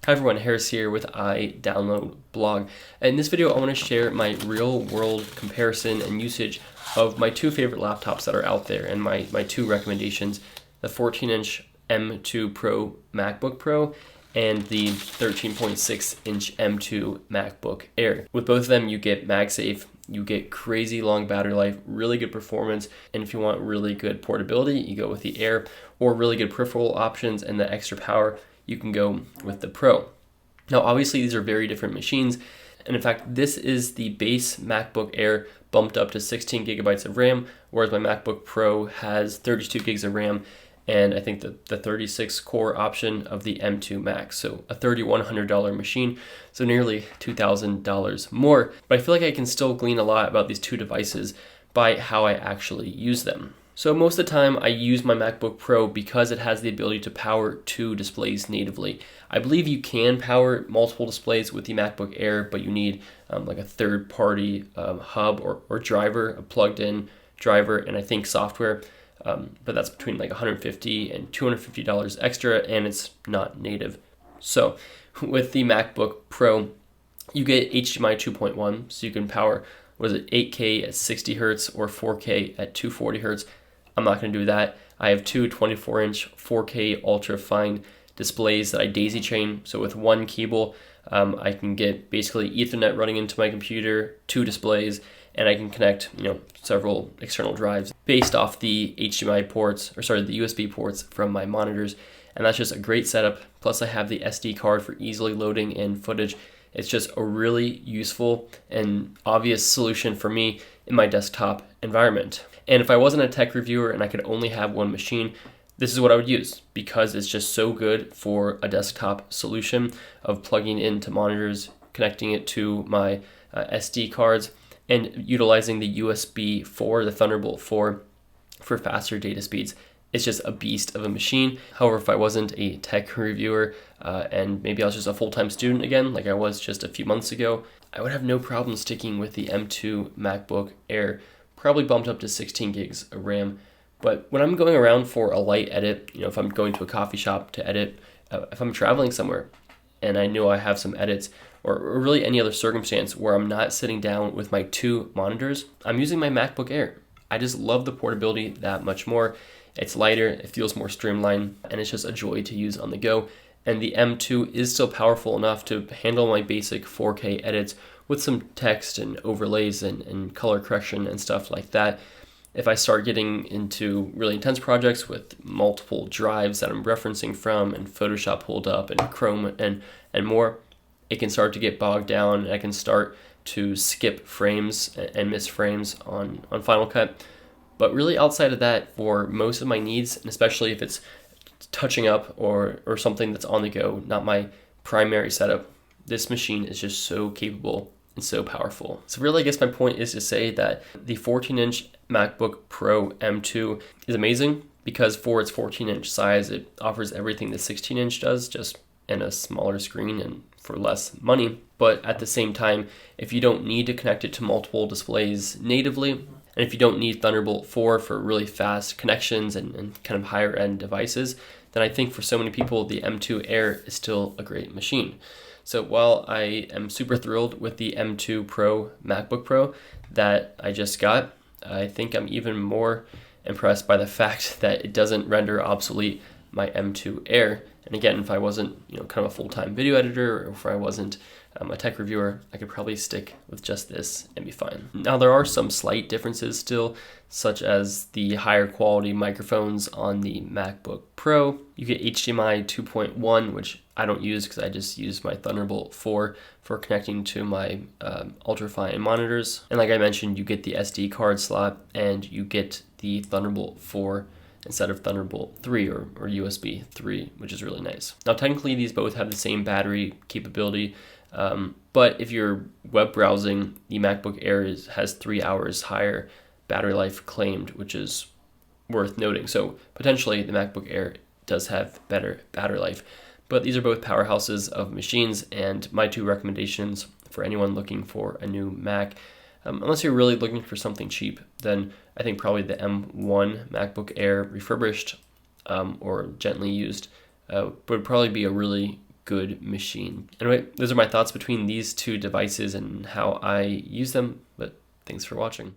Hi everyone, Harris here with iDownload Blog. In this video, I want to share my real-world comparison and usage of my two favorite laptops that are out there and my two recommendations, the 14-inch M2 Pro MacBook Pro and the 13.6-inch M2 MacBook Air. With both of them, you get MagSafe, you get crazy long battery life, really good performance, and if you want really good portability, you go with the Air, or really good peripheral options and the extra power, you can go with the Pro. Now, obviously, these are very different machines, and in fact, this is the base MacBook Air bumped up to 16 gigabytes of RAM, whereas my MacBook Pro has 32 gigs of RAM, and I think the 36 core option of the M2 Mac. So a $3,100 machine, so nearly $2,000 more. But I feel like I can still glean a lot about these two devices by how I actually use them. So most of the time I use my MacBook Pro because it has the ability to power two displays natively. I believe you can power multiple displays with the MacBook Air, but you need like a third-party hub or driver, a plugged-in driver, and I think software. But that's between like $150 and $250 extra, and it's not native. So with the MacBook Pro, you get HDMI 2.1, so you can power, 8K at 60 hertz or 4K at 240 hertz. I'm not going to do that. I have two 24-inch 4K ultra fine displays that I daisy chain. So with one cable, I can get basically Ethernet running into my computer, two displays, and I can connect, several external drives based off the HDMI ports, the USB ports from my monitors. And that's just a great setup. Plus I have the SD card for easily loading in footage. It's just a really useful and obvious solution for me in my desktop environment. And if I wasn't a tech reviewer and I could only have one machine, this is what I would use because it's just so good for a desktop solution of plugging into monitors, connecting it to my SD cards, and utilizing the USB 4, the Thunderbolt 4 for faster data speeds. It's just a beast of a machine. However, if I wasn't a tech reviewer and maybe I was just a full-time student again, like I was just a few months ago, I would have no problem sticking with the M2 MacBook Air, probably bumped up to 16 gigs of RAM. But when I'm going around for a light edit, if I'm going to a coffee shop to edit, if I'm traveling somewhere and I know I have some edits, or really any other circumstance where I'm not sitting down with my two monitors, I'm using my MacBook Air. I just love the portability that much more. It's lighter, it feels more streamlined, and it's just a joy to use on the go. And the M2 is still powerful enough to handle my basic 4K edits with some text and overlays and color correction and stuff like that. If I start getting into really intense projects with multiple drives that I'm referencing from and Photoshop pulled up and Chrome and more, it can start to get bogged down and I can start to skip frames and miss frames on Final Cut. But really outside of that, for most of my needs, and especially if it's touching up or something that's on the go, not my primary setup, this machine is just so capable and so powerful. So really, I guess my point is to say that the 14-inch MacBook Pro M2 is amazing because for its 14-inch size, it offers everything the 16-inch does, just in a smaller screen and for less money. But at the same time, if you don't need to connect it to multiple displays natively, and if you don't need Thunderbolt 4 for really fast connections and kind of higher end devices, then I think for so many people, the M2 Air is still a great machine. So while I am super thrilled with the M2 Pro MacBook Pro that I just got, I think I'm even more impressed by the fact that it doesn't render obsolete my M2 Air. And again, if I wasn't, kind of a full-time video editor, or if I wasn't a tech reviewer, I could probably stick with just this and be fine. Now, there are some slight differences still, such as the higher quality microphones on the MacBook Pro. You get HDMI 2.1, which I don't use because I just use my Thunderbolt 4 for connecting to my ultrafine monitors. And like I mentioned, you get the SD card slot and you get the Thunderbolt 4 instead of Thunderbolt 3 or USB 3, which is really nice. Now, technically, these both have the same battery capability, but if you're web browsing, the MacBook Air has 3 hours higher battery life claimed, which is worth noting. So potentially, the MacBook Air does have better battery life. But these are both powerhouses of machines, and my two recommendations for anyone looking for a new Mac. Unless you're really looking for something cheap, then I think probably the M1 MacBook Air refurbished or gently used would probably be a really good machine. Anyway, those are my thoughts between these two devices and how I use them, but thanks for watching.